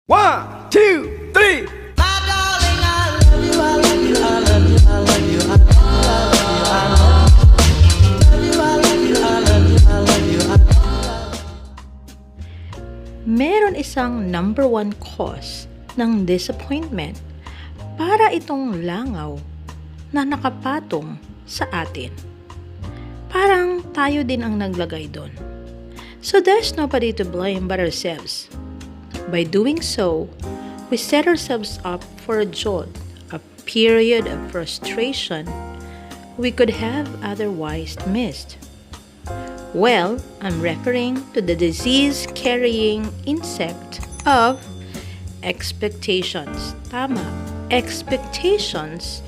One, two, three. Meron isang number one cause ng disappointment para itong langaw na nakapatong sa atin. Parang tayo din ang naglagay doon. So there's nobody to blame but ourselves. By doing so, we set ourselves up for a jolt, a period of frustration we could have otherwise missed. Well, I'm referring to the disease-carrying insect of expectations. Tama, expectations,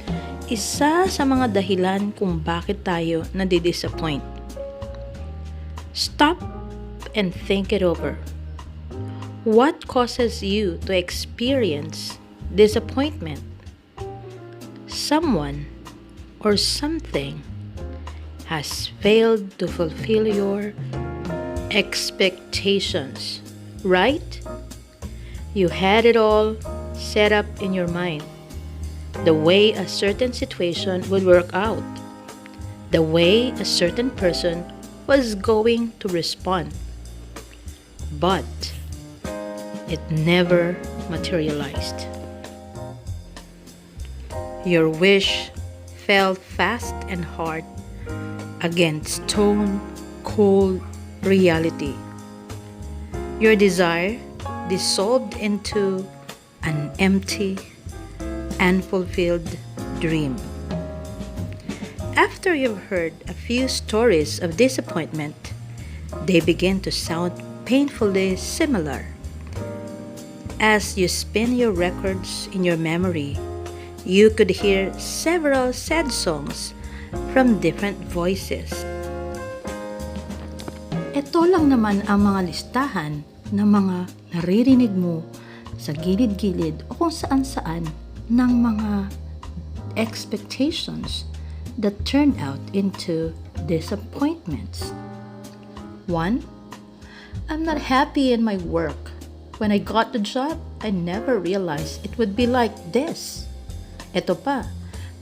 isa sa mga dahilan kung bakit tayo nadidisappoint. Stop and think it over. What causes you to experience disappointment? Someone or something has failed to fulfill your expectations, right? You had it all set up in your mind. The way a certain situation would work out. The way a certain person was going to respond. But it never materialized. Your wish fell fast and hard against stone cold reality. Your desire dissolved into an empty, unfulfilled dream. After you've heard a few stories of disappointment, they begin to sound painfully similar. As you spin your records in your memory, you could hear several sad songs from different voices. Ito lang naman ang mga listahan ng mga naririnig mo sa gilid-gilid o kung saan-saan ng mga expectations that turned out into disappointments. 1. I'm not happy in my work. When I got the job, I never realized it would be like this. Ito pa,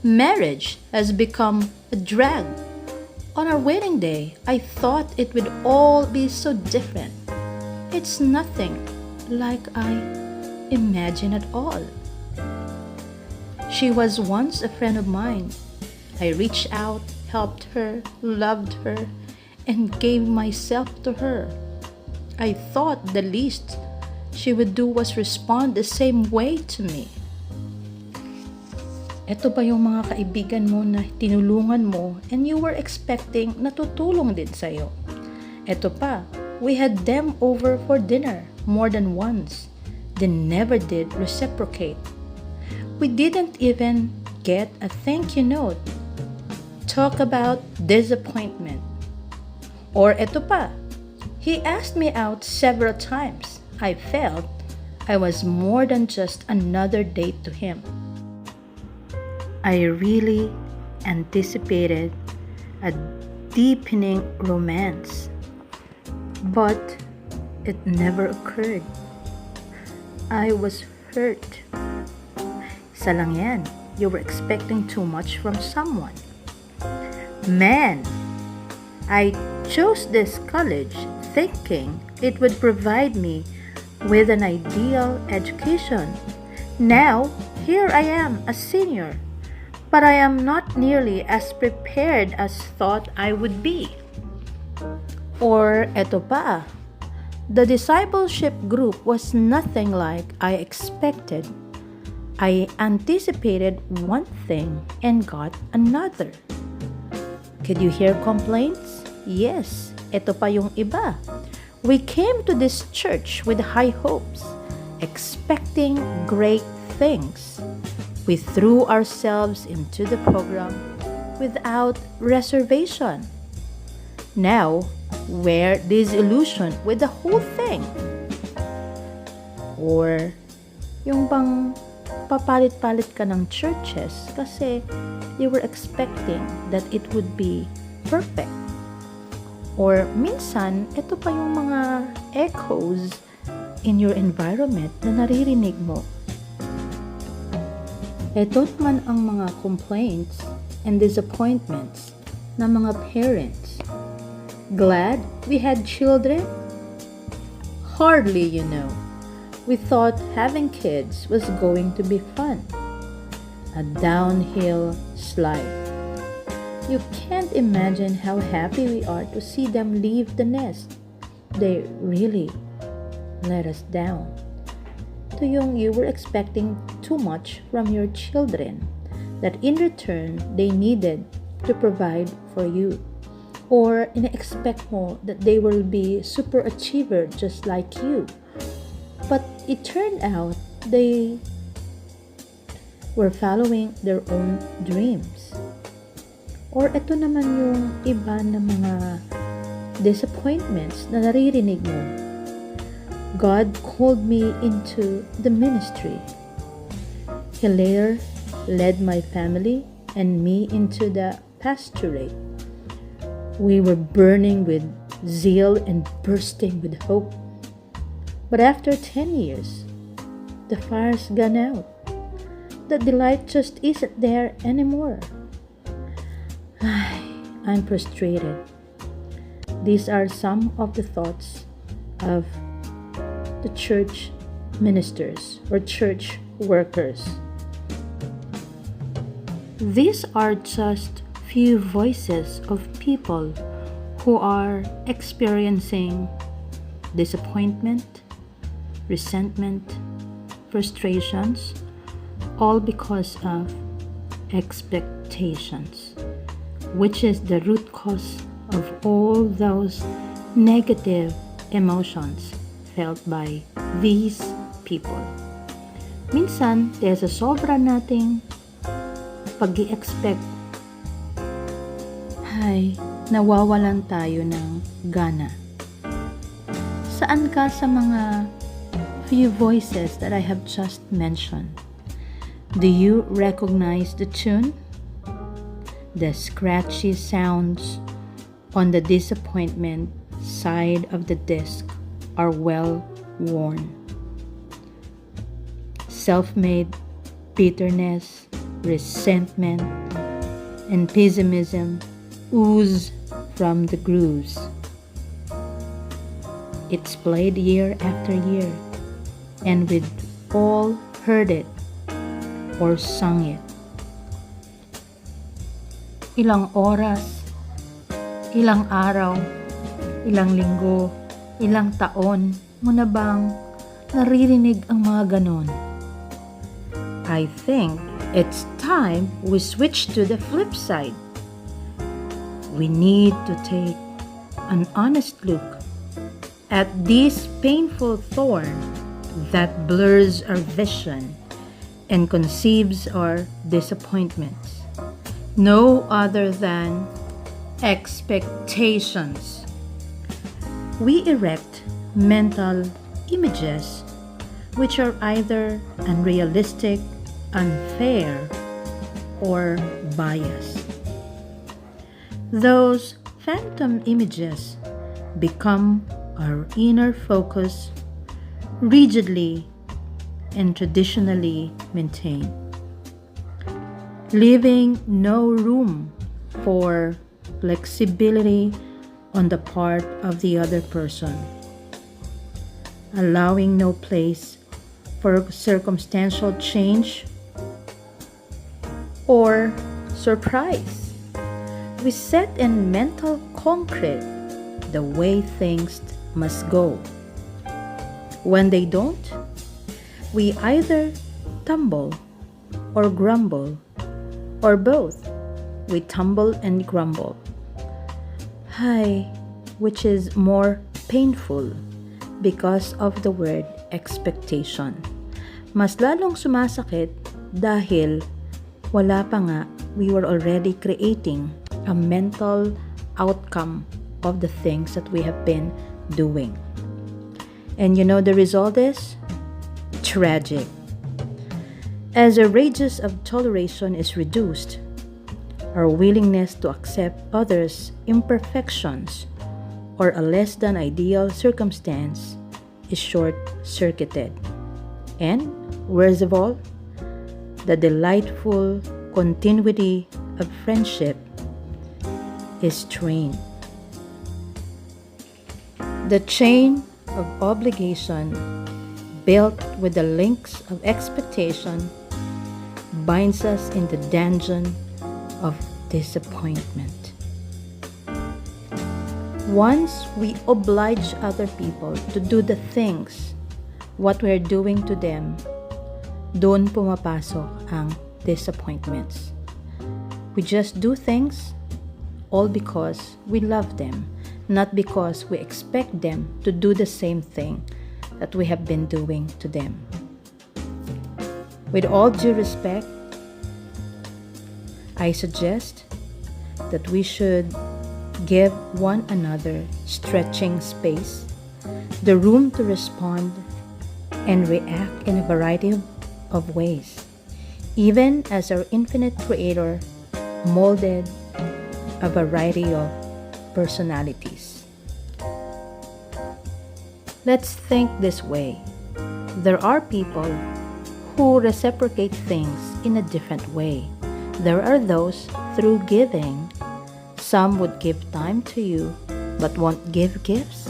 marriage has become a drag. On our wedding day, I thought it would all be so different. It's nothing like I imagined at all. She was once a friend of mine. I reached out, helped her, loved her, and gave myself to her. I thought the least she would do was respond the same way to me. Ito ba yung mga kaibigan mo na tinulungan mo and you were expecting na tutulong din sa'yo? Ito pa, we had them over for dinner more than once. They never did reciprocate. We didn't even get a thank you note. Talk about disappointment. Or ito pa, he asked me out several times. I felt I was more than just another date to him. I really anticipated a deepening romance, but it never occurred. I was hurt. Isa lang yan, you were expecting too much from someone. Man, I chose this college thinking it would provide me with an ideal education. Now, here I am, a senior, but I am not nearly as prepared as thought I would be. Or eto pa, the discipleship group was nothing like I expected. I anticipated one thing and got another. Could you hear complaints? Yes, eto pa yung iba. We came to this church with high hopes, expecting great things. We threw ourselves into the program without reservation. Now, we're disillusioned with the whole thing. Or, yung bang papalit-palit ka ng churches kasi you were expecting that it would be perfect. Or minsan, ito pa yung mga echoes in your environment na naririnig mo. Ito't man ang mga complaints and disappointments ng mga parents. Glad we had children? Hardly, you know. We thought having kids was going to be fun. A downhill slide. You can't imagine how happy we are to see them leave the nest. They really let us down. To you were expecting too much from your children, that in return they needed to provide for you. Or in-expect mo that they will be super achiever just like you. But it turned out they were following their own dreams. Or ito naman yung iba na mga disappointments na naririnig mo. God called me into the ministry. He later led my family and me into the pastorate. We were burning with zeal and bursting with hope. But after 10 years, the fire's gone out. The delight just isn't there anymore. I'm frustrated. These are some of the thoughts of the church ministers or church workers. These are just few voices of people who are experiencing disappointment, resentment, frustrations, all because of expectations, which is the root cause of all those negative emotions felt by these people. Minsan, dahil sa sobra nating pag-i-expect, nawawalan tayo ng gana. Saan ka sa mga few voices that I have just mentioned? Do you recognize the tune? The scratchy sounds on the disappointment side of the disc are well worn. Self-made bitterness, resentment, and pessimism ooze from the grooves. It's played year after year, and we've all heard it or sung it. Ilang oras, ilang araw, ilang linggo, ilang taon mo na bang naririnig ang mga ganon? I think it's time we switch to the flip side. We need to take an honest look at this painful thorn that blurs our vision and conceives our disappointments. No other than expectations. We erect mental images which are either unrealistic, unfair, or biased. Those phantom images become our inner focus, rigidly and traditionally maintained, leaving no room for flexibility on the part of the other person, allowing no place for circumstantial change or surprise. We set in mental concrete the way things must go. When they don't, we either tumble or grumble, or both. We tumble and grumble. Which is more painful because of the word expectation. Mas lalong sumasakit dahil wala pa nga, we were already creating a mental outcome of the things that we have been doing. And you know the result is tragic. As a radius of toleration is reduced, our willingness to accept others' imperfections or a less than ideal circumstance is short-circuited. And, worst of all, the delightful continuity of friendship is strained. The chain of obligation built with the links of expectation binds us in the dungeon of disappointment. Once we oblige other people to do the things what we're doing to them, doon pumapasok ang disappointments. We just do things all because we love them, not because we expect them to do the same thing that we have been doing to them. With all due respect, I suggest that we should give one another stretching space, the room to respond and react in a variety of ways, even as our infinite Creator molded a variety of personalities. Let's think this way. There are people who reciprocate things in a different way. There are those through giving. Some would give time to you but won't give gifts.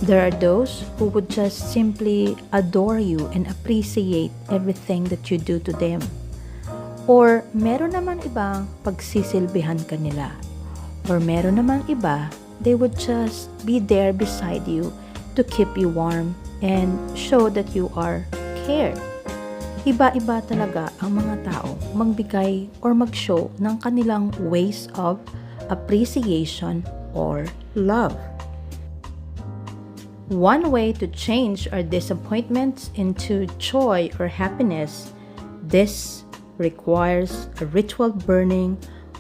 There are those who would just simply adore you and appreciate everything that you do to them. Or meron naman ibang pagsisilbihan ka nila. Or meron namang iba, they would just be there beside you to keep you warm and show that you are cared. Iba-iba talaga ang mga tao magbigay or mag-show ng kanilang ways of appreciation or love. One way to change our disappointments into joy or happiness, this requires a ritual burning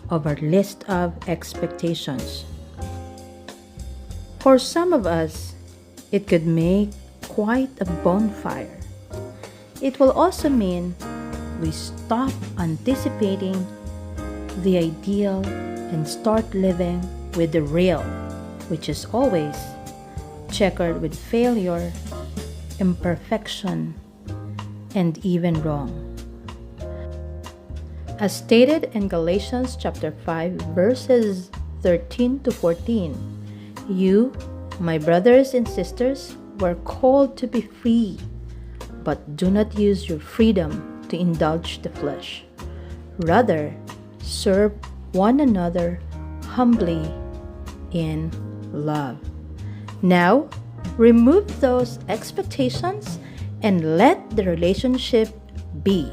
of our list of expectations. For some of us, it could make quite a bonfire. It will also mean we stop anticipating the ideal and start living with the real, which is always checkered with failure, imperfection, and even wrong. As stated in Galatians chapter 5 verses 13 to 14, you, my brothers and sisters, were called to be free, but do not use your freedom to indulge the flesh. Rather, serve one another humbly in love. Now, remove those expectations and let the relationship be.